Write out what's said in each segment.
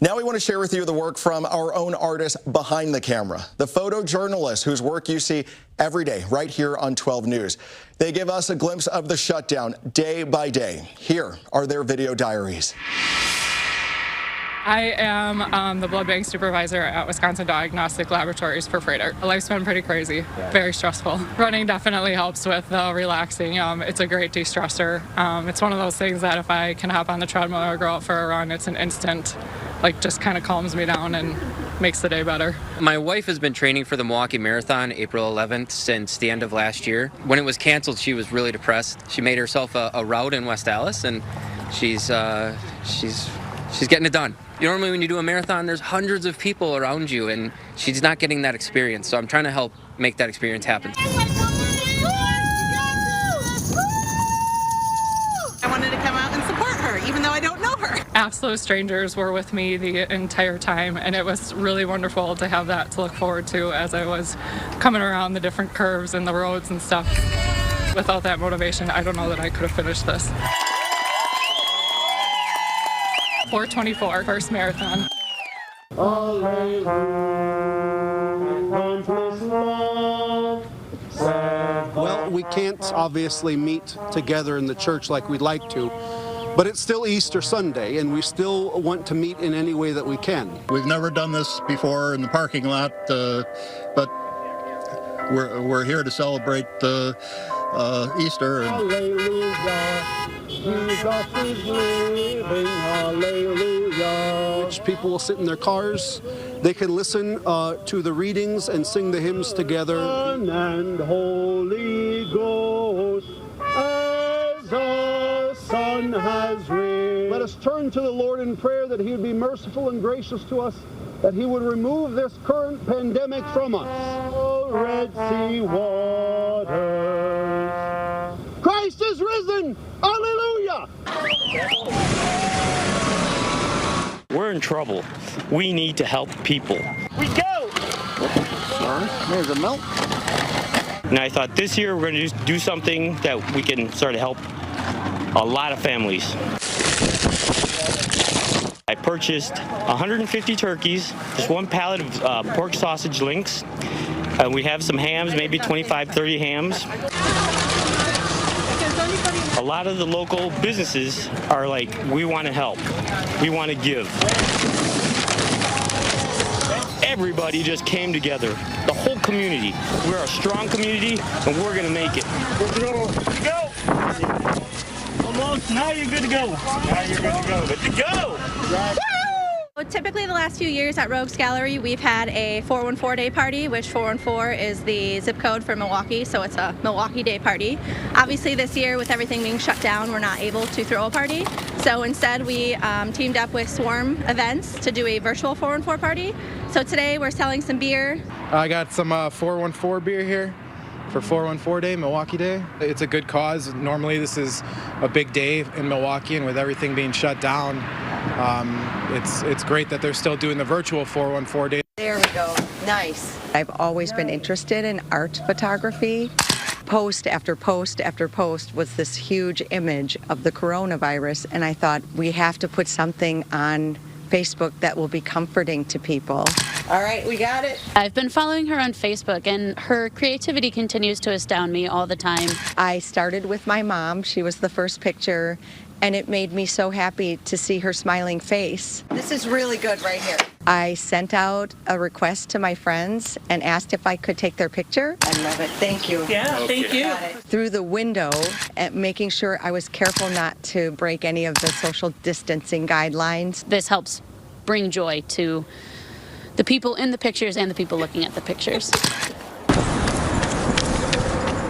Now we want to share with you the work from our own artist behind the camera, the photojournalists whose work you see every day right here on 12 News. They give us a glimpse of the shutdown day by day. Here are their video diaries. I am the blood bank supervisor at Wisconsin Diagnostic Laboratories for Freighter. Life's been pretty crazy, very stressful. Running definitely helps with relaxing. It's a great de-stressor. It's one of those things that if I can hop on the treadmill or go out for a run, it's an instant, just kind of calms me down and makes the day better. My wife has been training for the Milwaukee Marathon April 11th since the end of last year. When it was canceled, she was really depressed. She made herself a route in West Allis, and she's getting it done. Normally when you do a marathon, there's hundreds of people around you, and she's not getting that experience. So I'm trying to help make that experience happen. I wanted to come out and support her, even though I don't know her. Absolute strangers were with me the entire time, and it was really wonderful to have that to look forward to as I was coming around the different curves and the roads and stuff. Without that motivation, I don't know that I could have finished this. 4:24, first marathon. Well, we can't obviously meet together in the church like we'd like to, but it's still Easter Sunday, and we still want to meet in any way that we can. We've never done this before in the parking lot, but we're here to celebrate Easter. Hallelujah. Jesus is living, hallelujah. People will sit in their cars. They can listen to the readings and sing the hymns together. And Holy Ghost, as the Son has risen. Let us turn to the Lord in prayer that He would be merciful and gracious to us, that He would remove this current pandemic from us. Oh, Red Sea waters. Christ is risen! Hallelujah! We're in trouble. We need to help people. We go! Sorry, there's a milk. And I thought this year we're going to do something that we can sort of help a lot of families. I purchased 150 turkeys, just one pallet of pork sausage links. We have some hams, maybe 25, 30 hams. A lot of the local businesses are like, we want to help. We want to give. Everybody just came together. The whole community. We're a strong community, and we're going to make it. Go! Almost. Now you're good to go. Now you're good to go. Good to go! Typically the last few years at Rogues Gallery we've had a 414 day party, which 414 is the zip code for Milwaukee, so it's a Milwaukee day party. Obviously this year with everything being shut down we're not able to throw a party, so instead we teamed up with Swarm Events to do a virtual 414 party. So today we're selling some beer. I got some 414 beer here for 414 Day, Milwaukee Day. It's a good cause. Normally this is a big day in Milwaukee, and with everything being shut down, it's great that they're still doing the virtual 414 Day. There we go. Nice. I've always been interested in art photography. Post after post after post was this huge image of the coronavirus, and I thought we have to put something on Facebook that will be comforting to people. All right, we got it. I've been following her on Facebook, and her creativity continues to astound me all the time. I started with my mom. She was the first picture, and it made me so happy to see her smiling face. This is really good right here. I sent out a request to my friends and asked if I could take their picture. I love it. Thank you. Yeah, thank you. Through the window, and making sure I was careful not to break any of the social distancing guidelines. This helps bring joy to the people in the pictures and the people looking at the pictures.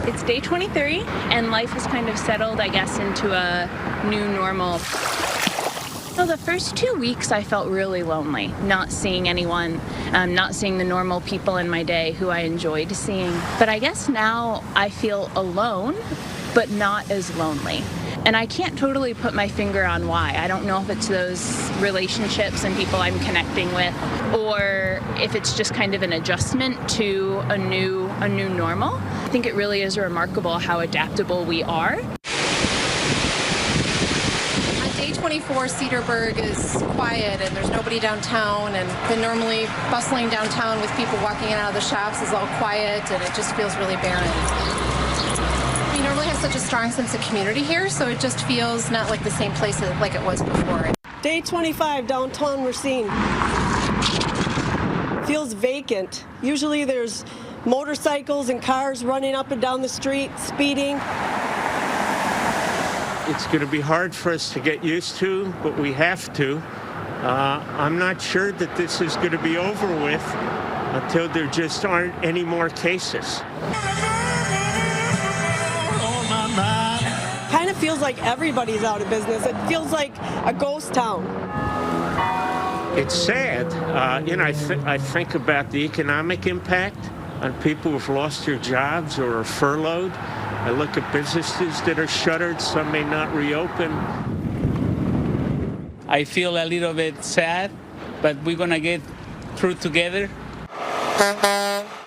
It's day 23 And life has kind of settled, I guess, into a new normal. So the first 2 weeks I felt really lonely, not seeing anyone, not seeing the normal people in my day who I enjoyed seeing. But I guess now I feel alone, but not as lonely. And I can't totally put my finger on why. I don't know if it's those relationships and people I'm connecting with, or if it's just kind of an adjustment to a new normal. I think it really is remarkable how adaptable we are. On day 23, 24 Cedarburg is quiet and there's nobody downtown, and the normally bustling downtown with people walking in and out of the shops is all quiet, and it just feels really barren. We normally have such a strong sense of community here, so it just feels not like the same place like it was before. Day 25 downtown Racine. Feels vacant. Usually there's motorcycles and cars running up and down the street, speeding. It's going to be hard for us to get used to, but we have to. I'm not sure that this is going to be over with until there just aren't any more cases. Kind of feels like everybody's out of business. It feels like a ghost town. It's sad. I think about the economic impact on people who've lost their jobs or are furloughed. I look at businesses that are shuttered. Some may not reopen. I feel a little bit sad, but we're going to get through together.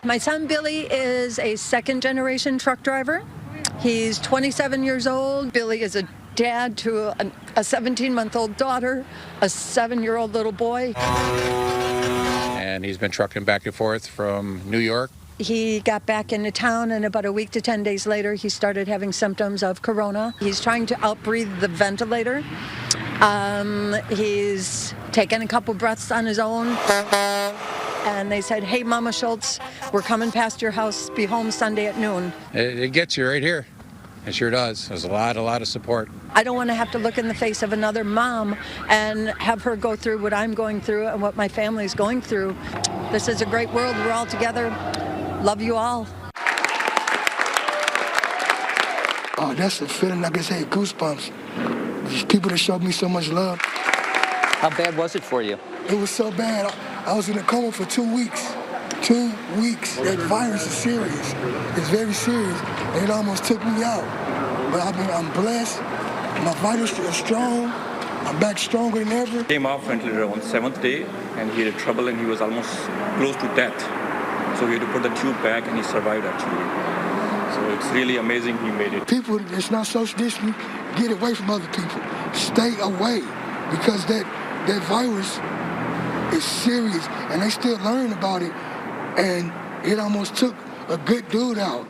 My son Billy is a second-generation truck driver. He's 27 years old. Billy is a dad to a 17-month-old daughter, a 7-year-old little boy. And he's been trucking back and forth from New York. He got back into town, and about a week to 10 days later, he started having symptoms of corona. He's trying to outbreathe the ventilator. He's taken a couple breaths on his own. And they said, hey, Mama Schultz, we're coming past your house. Be home Sunday at noon. It gets you right here. It sure does. There's a lot of support. I don't want to have to look in the face of another mom and have her go through what I'm going through and what my family's going through. This is a great world. We're all together. Love you all. Oh, that's a feeling, like I say, goosebumps. These people that showed me so much love. How bad was it for you? It was so bad. I was in a coma for 2 weeks. 2 weeks. That virus is serious. It's very serious. And it almost took me out. But I'm blessed. My vitals are strong. I'm back stronger than ever. Came off ventilator on the 7th day, and he had trouble, and he was almost close to death. So we had to put the tube back, and he survived, actually. So it's really amazing he made it. People, it's not social distancing. Get away from other people. Stay away, because that virus is serious, and they still learn about it, and it almost took a good dude out.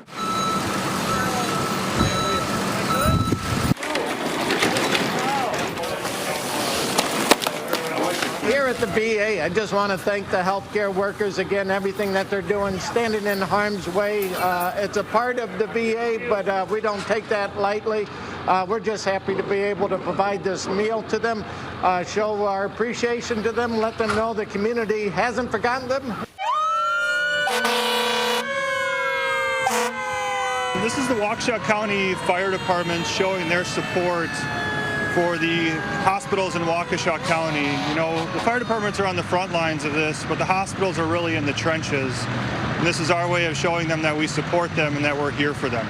Here at the VA, I just want to thank the healthcare workers again, everything that they're doing, standing in harm's way. It's a part of the VA, but we don't take that lightly. We're just happy to be able to provide this meal to them, show our appreciation to them, let them know the community hasn't forgotten them. This is the Waukesha County Fire Department showing their support for the hospitals in Waukesha County. You know, the fire departments are on the front lines of this, but the hospitals are really in the trenches. And this is our way of showing them that we support them and that we're here for them.